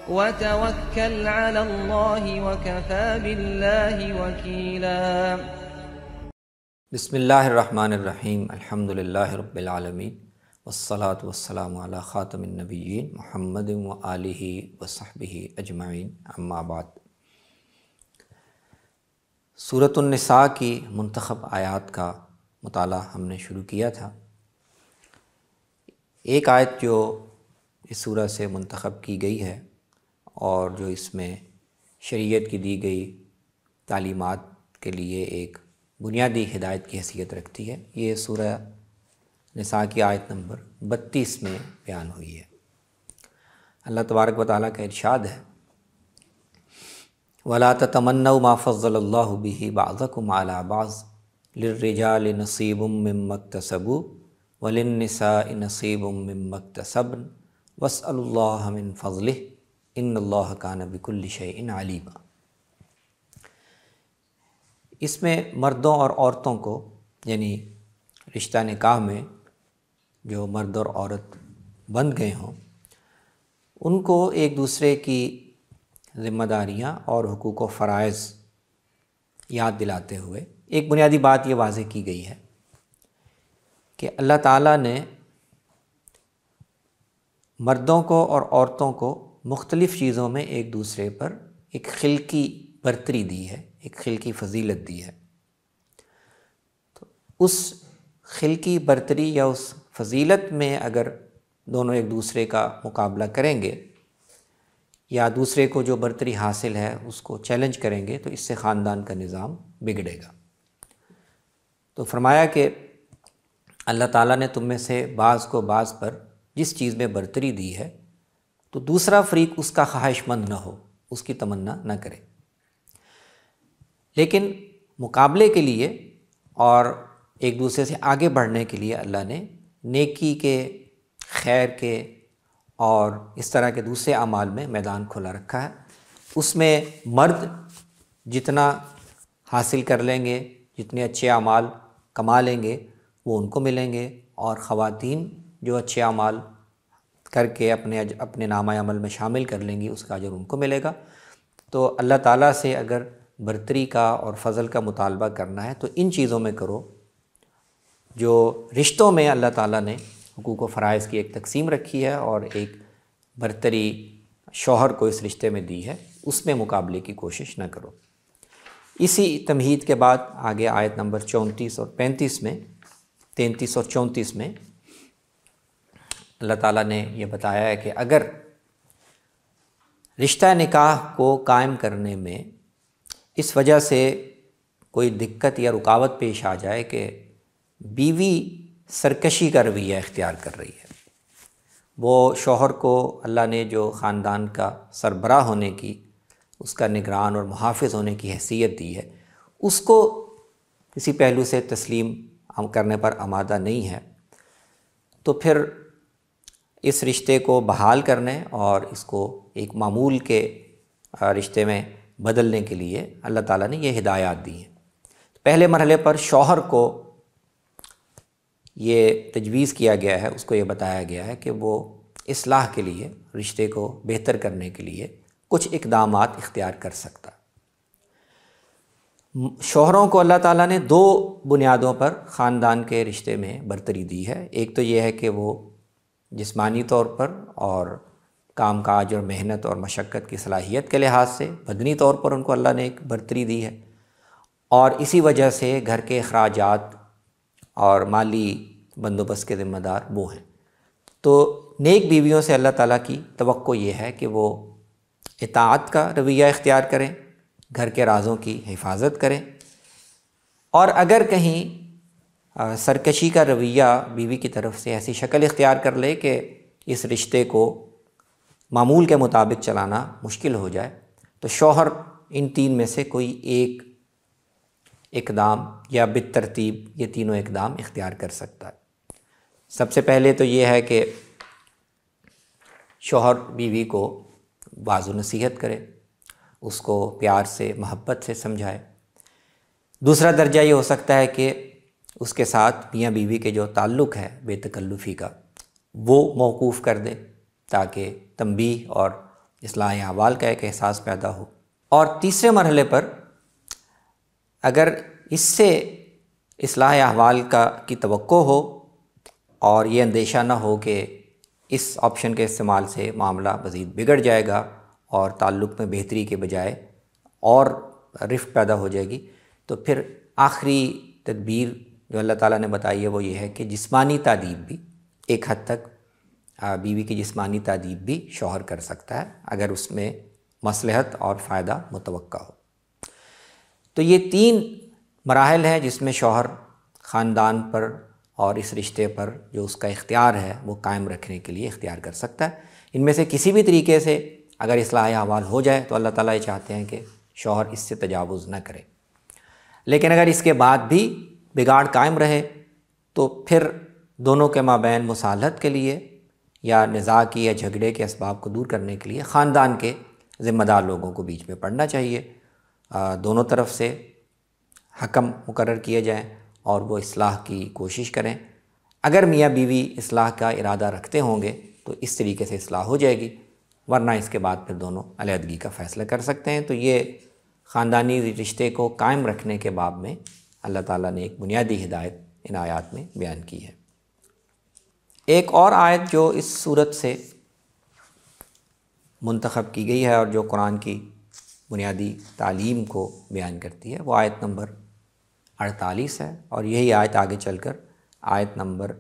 وتوكل على الله وكفى بالله وكيلا۔ بسم اللہ الرحمن الرحیم، الحمد للہ رب العالمین، والصلاة والسلام علی خاتم النبیین محمد وآلہ وصحبہ اجمعین، اما بعد۔ سورۃ النساء کی منتخب آیات کا مطالعہ ہم نے شروع کیا تھا۔ ایک آیت جو اس سورہ سے منتخب کی گئی ہے اور جو اس میں شریعت کی دی گئی تعلیمات کے لیے ایک بنیادی ہدایت کی حیثیت رکھتی ہے، یہ سورہ نساء کی آیت نمبر 32 میں بیان ہوئی ہے۔ اللہ تبارک و تعالیٰ کا ارشاد ہے، وَلَا تَتَمَنَّوْا مَا فَضَّلَ اللَّهُ بِهِ بَعْضَكُمْ عَلَى بَعْضٍ لِلرِّجَالِ نَصِيبٌ مِّمَّا اكْتَسَبُوا وَلِلنِّسَاءِ نَصِيبٌ مِّمَّا اكْتَسَبْنَ وَاسْأَلُوا اللَّهَ مِن فَضْلِهِ إِنَّ اللَّهَ كَانَ بِكُلِّ شَيْءٍ عَلِيمًا۔ اس میں مردوں اور عورتوں کو، یعنی رشتہ نکاح میں جو مرد اور عورت بندھ گئے ہوں، ان کو ایک دوسرے کی ذمہ داریاں اور حقوق و فرائض یاد دلاتے ہوئے ایک بنیادی بات یہ واضح کی گئی ہے کہ اللہ تعالیٰ نے مردوں کو اور عورتوں کو مختلف چیزوں میں ایک دوسرے پر ایک خلقی برتری دی ہے، ایک خلقی فضیلت دی ہے۔ تو اس خلقی برتری یا اس فضیلت میں اگر دونوں ایک دوسرے کا مقابلہ کریں گے یا دوسرے کو جو برتری حاصل ہے اس کو چیلنج کریں گے تو اس سے خاندان کا نظام بگڑے گا۔ تو فرمایا کہ اللہ تعالیٰ نے تم میں سے بعض کو بعض پر جس چیز میں برتری دی ہے تو دوسرا فریق اس کا خواہش مند نہ ہو، اس کی تمنا نہ کرے، لیکن مقابلے کے لیے اور ایک دوسرے سے آگے بڑھنے کے لیے اللہ نے نیکی کے، خیر کے اور اس طرح کے دوسرے اعمال میں میدان کھلا رکھا ہے۔ اس میں مرد جتنا حاصل کر لیں گے، جتنے اچھے اعمال کما لیں گے وہ ان کو ملیں گے، اور خواتین جو اچھے اعمال کر کے اپنے نامہ عمل میں شامل کر لیں گی اس کا اجر ان کو ملے گا۔ تو اللہ تعالیٰ سے اگر برتری کا اور فضل کا مطالبہ کرنا ہے تو ان چیزوں میں کرو جو رشتوں میں اللہ تعالیٰ نے حقوق و فرائض کی ایک تقسیم رکھی ہے اور ایک برتری شوہر کو اس رشتے میں دی ہے، اس میں مقابلے کی کوشش نہ کرو۔ اسی تمہید کے بعد آگے آیت نمبر 34 اور 35 میں، 33 اور 34 میں اللہ تعالیٰ نے یہ بتایا ہے کہ اگر رشتہ نکاح کو قائم کرنے میں اس وجہ سے کوئی دقت یا رکاوٹ پیش آ جائے کہ بیوی سرکشی کا رویہ اختیار کر رہی ہے، وہ شوہر کو اللہ نے جو خاندان کا سربراہ ہونے کی، اس کا نگران اور محافظ ہونے کی حیثیت دی ہے، اس کو کسی پہلو سے تسلیم کرنے پر آمادہ نہیں ہے، تو پھر اس رشتے کو بحال کرنے اور اس کو ایک معمول کے رشتے میں بدلنے کے لیے اللہ تعالیٰ نے یہ ہدایات دی ہیں۔ پہلے مرحلے پر شوہر کو یہ تجویز کیا گیا ہے، اس کو یہ بتایا گیا ہے کہ وہ اصلاح کے لیے، رشتے کو بہتر کرنے کے لیے کچھ اقدامات اختیار کر سکتا۔ شوہروں کو اللہ تعالیٰ نے 2 بنیادوں پر خاندان کے رشتے میں برتری دی ہے۔ ایک تو یہ ہے کہ وہ جسمانی طور پر اور کام کاج اور محنت اور مشقت کی صلاحیت کے لحاظ سے بدنی طور پر ان کو اللہ نے ایک برتری دی ہے، اور اسی وجہ سے گھر کے اخراجات اور مالی بندوبست کے ذمہ دار وہ ہیں۔ تو نیک بیویوں سے اللہ تعالیٰ کی توقع یہ ہے کہ وہ اطاعت کا رویہ اختیار کریں، گھر کے رازوں کی حفاظت کریں، اور اگر کہیں سرکشی کا رویہ بیوی کی طرف سے ایسی شکل اختیار کر لے کہ اس رشتے کو معمول کے مطابق چلانا مشکل ہو جائے تو شوہر ان 3 میں سے کوئی ایک اقدام یا بالترتیب یہ تینوں اقدام اختیار کر سکتا ہے۔ سب سے پہلے تو یہ ہے کہ شوہر بیوی کو واعظ و نصیحت کرے، اس کو پیار سے، محبت سے سمجھائے۔ دوسرا درجہ یہ ہو سکتا ہے کہ اس کے ساتھ میاں بیوی کے جو تعلق ہے بے تکلفی کا وہ موقوف کر دے، تاکہ تنبیہ اور اصلاح احوال کا ایک احساس پیدا ہو، اور تیسرے مرحلے پر اگر اس سے اصلاح احوال کی توقع ہو اور یہ اندیشہ نہ ہو کہ اس آپشن کے استعمال سے معاملہ مزید بگڑ جائے گا اور تعلق میں بہتری کے بجائے اور رفت پیدا ہو جائے گی، تو پھر آخری تدبیر جو اللہ تعالیٰ نے بتائی ہے وہ یہ ہے کہ جسمانی تادیب بھی، ایک حد تک بیوی کی جسمانی تادیب بھی شوہر کر سکتا ہے اگر اس میں مصلحت اور فائدہ متوقع ہو۔ تو یہ 3 مراحل ہیں جس میں شوہر خاندان پر اور اس رشتے پر جو اس کا اختیار ہے وہ قائم رکھنے کے لیے اختیار کر سکتا ہے۔ ان میں سے کسی بھی طریقے سے اگر اصلاح احوال ہو جائے تو اللہ تعالیٰ یہ چاہتے ہیں کہ شوہر اس سے تجاوز نہ کرے، لیکن اگر اس کے بعد بھی بگاڑ قائم رہے تو پھر دونوں کے مابین مصالحت کے لیے یا نزاع کی یا جھگڑے کے اسباب کو دور کرنے کے لیے خاندان کے ذمہ دار لوگوں کو بیچ میں پڑنا چاہیے، دونوں طرف سے حکم مقرر کیے جائیں اور وہ اصلاح کی کوشش کریں۔ اگر میاں بیوی اصلاح کا ارادہ رکھتے ہوں گے تو اس طریقے سے اصلاح ہو جائے گی، ورنہ اس کے بعد پھر دونوں علیحدگی کا فیصلہ کر سکتے ہیں۔ تو یہ خاندانی رشتے کو قائم رکھنے کے باب میں اللہ تعالیٰ نے ایک بنیادی ہدایت ان آیات میں بیان کی ہے۔ ایک اور آیت جو اس صورت سے منتخب کی گئی ہے اور جو قرآن کی بنیادی تعلیم کو بیان کرتی ہے وہ آیت نمبر 48 ہے، اور یہی آیت آگے چل کر آیت نمبر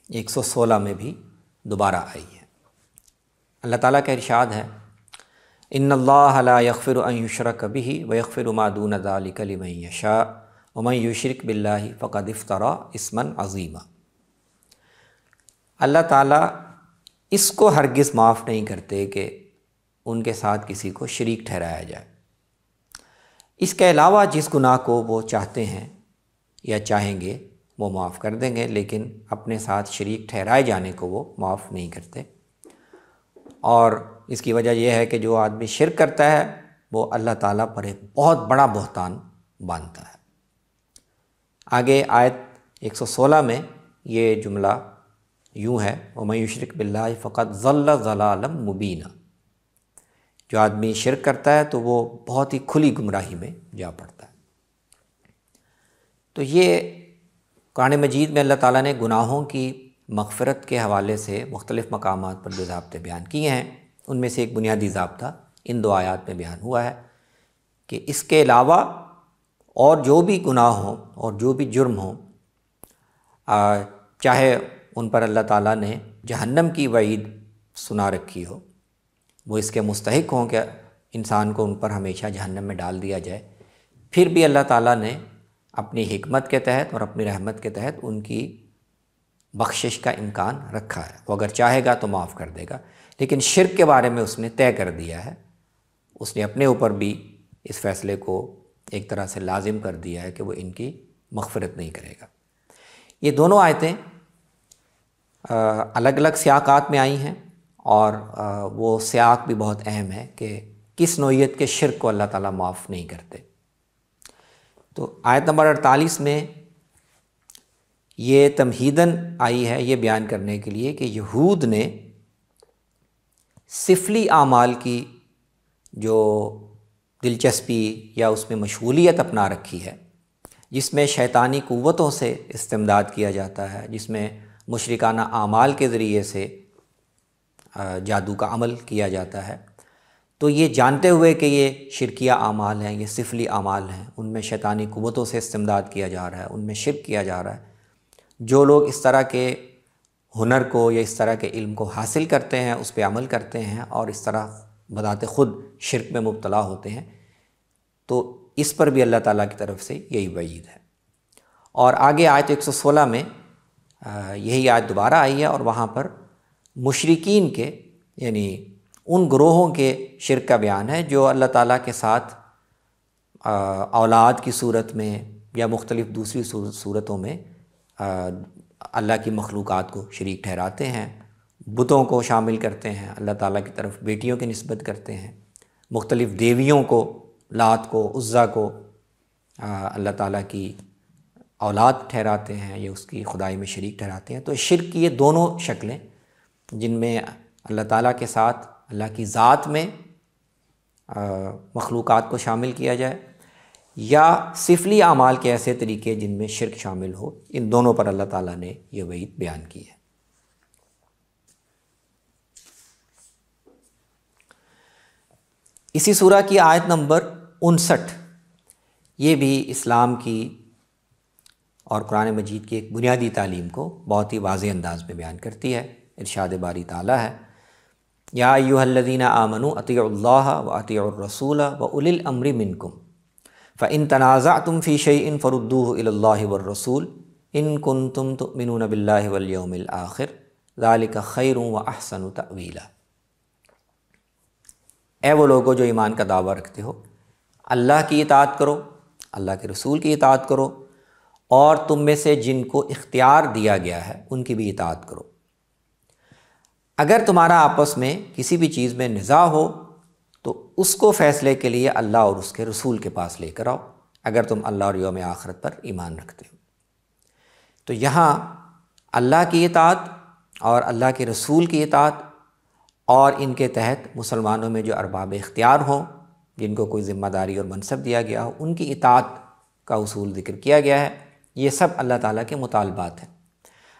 116 میں بھی دوبارہ آئی ہے۔ اللہ تعالیٰ کا ارشاد ہے، ان اللہ لا یغفر ان یشرک بہ ویغفر ما دون ذلک لمن یشاء ومن یشرک باللہ فقد افتری اثما عظیما۔ اللہ تعالیٰ اس کو ہرگز معاف نہیں کرتے کہ ان کے ساتھ کسی کو شریک ٹھہرایا جائے۔ اس کے علاوہ جس گناہ کو وہ چاہتے ہیں یا چاہیں گے وہ معاف کر دیں گے، لیکن اپنے ساتھ شریک ٹھہرائے جانے کو وہ معاف نہیں کرتے۔ اور اس کی وجہ یہ ہے کہ جو آدمی شرک کرتا ہے وہ اللہ تعالیٰ پر ایک بہت بڑا بہتان باندھتا ہے۔ آگے آیت 116 میں یہ جملہ یوں ہے، وَمَن یُشْرِکْ بِاللَّهِ فَقَدْ ضَلَّ ضَلَالًا مُبِینًا۔ جو آدمی شرک کرتا ہے تو وہ بہت ہی کھلی گمراہی میں جا پڑتا ہے۔ تو یہ قرآن مجید میں اللہ تعالیٰ نے گناہوں کی مغفرت کے حوالے سے مختلف مقامات پر جو ضابطے بیان کیے ہیں، ان میں سے ایک بنیادی ضابطہ ان 2 آیات میں بیان ہوا ہے کہ اس کے علاوہ اور جو بھی گناہ ہوں اور جو بھی جرم ہوں، چاہے ان پر اللہ تعالیٰ نے جہنم کی وعید سنا رکھی ہو، وہ اس کے مستحق ہوں کہ انسان کو ان پر ہمیشہ جہنم میں ڈال دیا جائے، پھر بھی اللہ تعالیٰ نے اپنی حکمت کے تحت اور اپنی رحمت کے تحت ان کی بخشش کا امکان رکھا ہے۔ وہ اگر چاہے گا تو معاف کر دے گا، لیکن شرک کے بارے میں اس نے طے کر دیا ہے، اس نے اپنے اوپر بھی اس فیصلے کو ایک طرح سے لازم کر دیا ہے کہ وہ ان کی مغفرت نہیں کرے گا۔ یہ دونوں آیتیں الگ الگ سیاقات میں آئی ہیں، اور وہ سیاق بھی بہت اہم ہے کہ کس نوعیت کے شرک کو اللہ تعالیٰ معاف نہیں کرتے۔ تو آیت نمبر 48 میں یہ تمہیداً آئی ہے یہ بیان کرنے کے لیے کہ یہود نے سفلی اعمال کی جو دلچسپی یا اس میں مشغولیت اپنا رکھی ہے، جس میں شیطانی قوتوں سے استمداد کیا جاتا ہے، جس میں مشرکانہ اعمال کے ذریعے سے جادو کا عمل کیا جاتا ہے، تو یہ جانتے ہوئے کہ یہ شرکیہ اعمال ہیں، یہ سفلی اعمال ہیں، ان میں شیطانی قوتوں سے استمداد کیا جا رہا ہے، ان میں شرک کیا جا رہا ہے، جو لوگ اس طرح کے ہنر کو یا اس طرح کے علم کو حاصل کرتے ہیں، اس پہ عمل کرتے ہیں اور اس طرح بذات خود شرک میں مبتلا ہوتے ہیں، تو اس پر بھی اللہ تعالیٰ کی طرف سے یہی وعید ہے۔ اور آگے آیت 116 میں یہی آیت دوبارہ آئی ہے، اور وہاں پر مشرکین کے یعنی ان گروہوں کے شرک کا بیان ہے جو اللہ تعالیٰ کے ساتھ اولاد کی صورت میں یا مختلف دوسری صورتوں میں اللہ کی مخلوقات کو شریک ٹھہراتے ہیں، بتوں کو شامل کرتے ہیں، اللہ تعالیٰ کی طرف بیٹیوں کی نسبت کرتے ہیں، مختلف دیویوں کو، لات کو، عزا کو اللہ تعالیٰ کی اولاد ٹھہراتے ہیں یا اس کی خدائی میں شریک ٹھہراتے ہیں۔ تو شرک کی یہ دونوں شکلیں جن میں اللہ تعالیٰ کے ساتھ اللہ کی ذات میں مخلوقات کو شامل کیا جائے، یا سفلی اعمال کے ایسے طریقے جن میں شرک شامل ہو، ان دونوں پر اللہ تعالیٰ نے یہ وعید بیان کی ہے۔ اسی سورہ کی آیت نمبر 59 یہ بھی اسلام کی اور قرآن مجید کی ایک بنیادی تعلیم کو بہت ہی واضح انداز میں بیان کرتی ہے۔ ارشاد باری تعالیٰ ہے، یا ایھا الذین آمنوا اطیعوا اللہ واطیعوا الرسول واولی الامر منکم فإن تنازعتم فی شیء فردوہ الی اللہ والرسول ان کنتم تؤمنون باللہ والیوم الآخر ذلک خیر واحسن تأویلا۔ اے وہ لوگو جو ایمان کا دعویٰ رکھتے ہو، اللہ کی اطاعت کرو، اللہ کے رسول کی اطاعت کرو، اور تم میں سے جن کو اختیار دیا گیا ہے ان کی بھی اطاعت کرو۔ اگر تمہارا آپس میں کسی بھی چیز میں نزاع ہو تو اس کو فیصلے کے لیے اللہ اور اس کے رسول کے پاس لے کر آؤ، اگر تم اللہ اور یوم آخرت پر ایمان رکھتے ہو۔ تو یہاں اللہ کی اطاعت اور اللہ کے رسول کی اطاعت، اور ان کے تحت مسلمانوں میں جو ارباب اختیار ہوں، جن کو کوئی ذمہ داری اور منصب دیا گیا ہو، ان کی اطاعت کا اصول ذکر کیا گیا ہے۔ یہ سب اللہ تعالیٰ کے مطالبات ہیں۔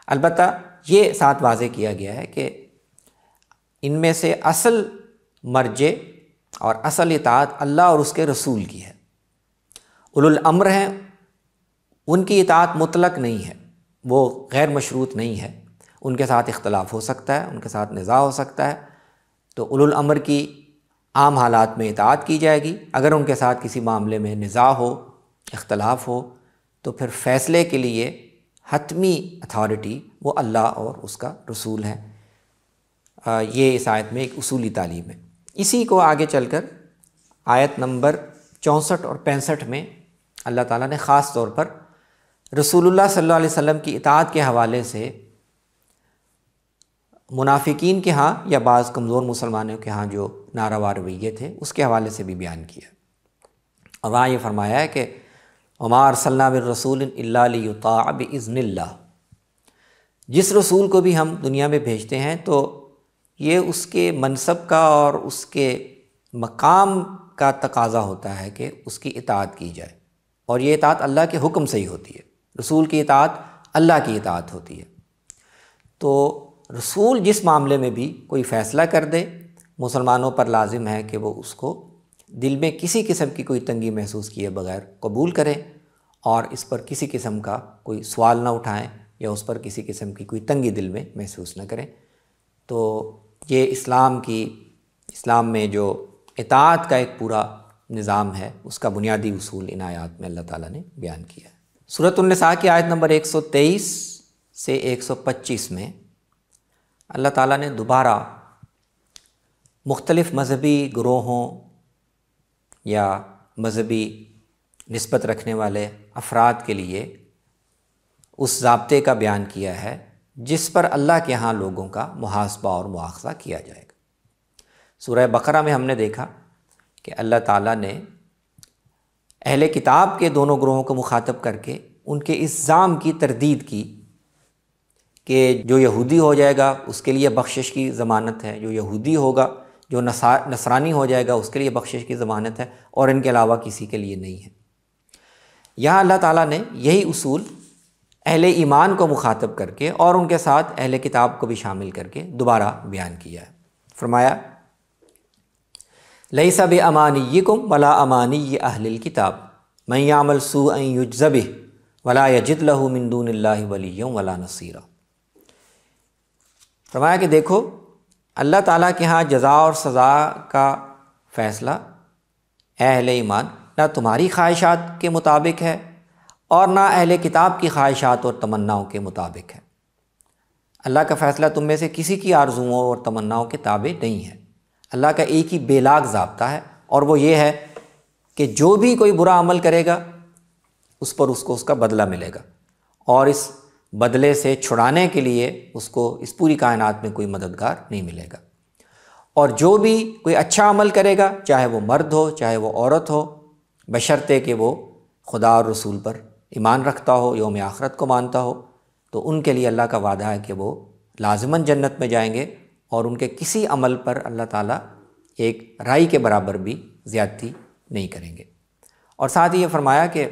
البتہ یہ ساتھ واضح کیا گیا ہے کہ ان میں سے اصل مرجع اور اصل اطاعت اللہ اور اس کے رسول کی ہے۔ اولو الامر ہیں، ان کی اطاعت مطلق نہیں ہے، وہ غیر مشروط نہیں ہے، ان کے ساتھ اختلاف ہو سکتا ہے، ان کے ساتھ نزاع ہو سکتا ہے، تو اولو الامر کی عام حالات میں اطاعت کی جائے گی۔ اگر ان کے ساتھ کسی معاملے میں نزاع ہو، اختلاف ہو، تو پھر فیصلے کے لیے حتمی اتھارٹی وہ اللہ اور اس کا رسول ہے۔ یہ اس آیت میں ایک اصولی تعلیم ہے۔ اسی کو آگے چل کر آیت نمبر 64 اور 65 میں اللہ تعالیٰ نے خاص طور پر رسول اللہ صلی اللہ علیہ وسلم کی اطاعت کے حوالے سے منافقین کے ہاں یا بعض کمزور مسلمانوں کے ہاں جو ناروا رویے تھے اس کے حوالے سے بھی بیان کیا، اور وہاں یہ فرمایا ہے کہ وما ارسلنا بالرسول الا لیطاع باذن اللہ، جس رسول کو بھی ہم دنیا میں بھیجتے ہیں تو یہ اس کے منصب کا اور اس کے مقام کا تقاضا ہوتا ہے کہ اس کی اطاعت کی جائے، اور یہ اطاعت اللہ کے حکم سے ہی ہوتی ہے۔ رسول کی اطاعت اللہ کی اطاعت ہوتی ہے۔ تو رسول جس معاملے میں بھی کوئی فیصلہ کر دے، مسلمانوں پر لازم ہے کہ وہ اس کو دل میں کسی قسم کی کوئی تنگی محسوس کیے بغیر قبول کریں، اور اس پر کسی قسم کا کوئی سوال نہ اٹھائیں یا اس پر کسی قسم کی کوئی تنگی دل میں محسوس نہ کریں۔ تو یہ اسلام میں جو اطاعت کا ایک پورا نظام ہے، اس کا بنیادی اصول ان آیات میں اللہ تعالیٰ نے بیان کیا ہے۔ سورۃ النساء کی آیت نمبر 123 سے 125 میں اللہ تعالیٰ نے دوبارہ مختلف مذہبی گروہوں یا مذہبی نسبت رکھنے والے افراد کے لیے اس ضابطے کا بیان کیا ہے جس پر اللہ کے ہاں لوگوں کا محاسبہ اور مواخذہ کیا جائے گا۔ سورہ بقرہ میں ہم نے دیکھا کہ اللہ تعالیٰ نے اہل کتاب کے دونوں گروہوں کو مخاطب کر کے ان کے اس الزام کی تردید کی کہ جو یہودی ہو جائے گا اس کے لیے بخشش کی ضمانت ہے، جو یہودی ہوگا، جو نصرانی ہو جائے گا اس کے لیے بخشش کی ضمانت ہے، اور ان کے علاوہ کسی کے لیے نہیں ہے۔ یہاں اللہ تعالیٰ نے یہی اصول اہل ایمان کو مخاطب کر کے اور ان کے ساتھ اہل کتاب کو بھی شامل کر کے دوبارہ بیان کیا ہے۔ فرمایا لیس بامانیکم ولا امانی اہل الکتاب من یعمل سوءا یجز بہ ولا یجد لہ من دون اللہ ولیا ولا نصیرا۔ فرمایا کہ دیکھو، اللہ تعالیٰ کے ہاں جزا اور سزا کا فیصلہ اے اہل ایمان نہ تمہاری خواہشات کے مطابق ہے اور نہ اہل کتاب کی خواہشات اور تمناؤں کے مطابق ہے۔ اللہ کا فیصلہ تم میں سے کسی کی آرزوؤں اور تمناؤں کے تابع نہیں ہے۔ اللہ کا ایک ہی بے لاگ ضابطہ ہے، اور وہ یہ ہے کہ جو بھی کوئی برا عمل کرے گا اس پر اس کو اس کا بدلہ ملے گا، اور اس بدلے سے چھڑانے کے لیے اس کو اس پوری کائنات میں کوئی مددگار نہیں ملے گا۔ اور جو بھی کوئی اچھا عمل کرے گا، چاہے وہ مرد ہو چاہے وہ عورت ہو، بشرطے کہ وہ خدا اور رسول پر ایمان رکھتا ہو، یوم آخرت کو مانتا ہو، تو ان کے لیے اللہ کا وعدہ ہے کہ وہ لازماً جنت میں جائیں گے، اور ان کے کسی عمل پر اللہ تعالیٰ ایک رائی کے برابر بھی زیادتی نہیں کریں گے۔ اور ساتھ ہی یہ فرمایا کہ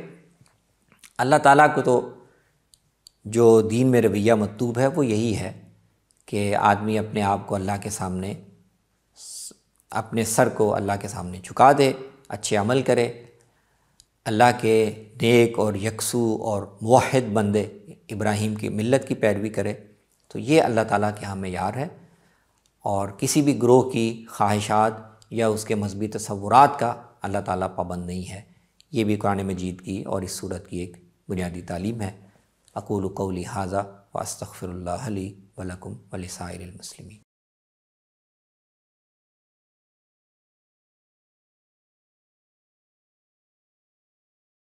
اللہ تعالیٰ کو تو جو دین میں رویہ مطلوب ہے وہ یہی ہے کہ آدمی اپنے آپ کو اللہ کے سامنے، اپنے سر کو اللہ کے سامنے جھکا دے، اچھے عمل کرے، اللہ کے نیک اور یکسو اور موحد بندے ابراہیم کی ملت کی پیروی کرے، تو یہ اللہ تعالیٰ کے ہاں معیار ہے۔ اور کسی بھی گروہ کی خواہشات یا اس کے مذہبی تصورات کا اللہ تعالیٰ پابند نہیں ہے۔ یہ بھی قرآن مجید کی اور اس صورت کی ایک بنیادی تعلیم ہے۔ اقول قولی ھذا واستغفر اللہ لی ولکم ولسائر المسلمین۔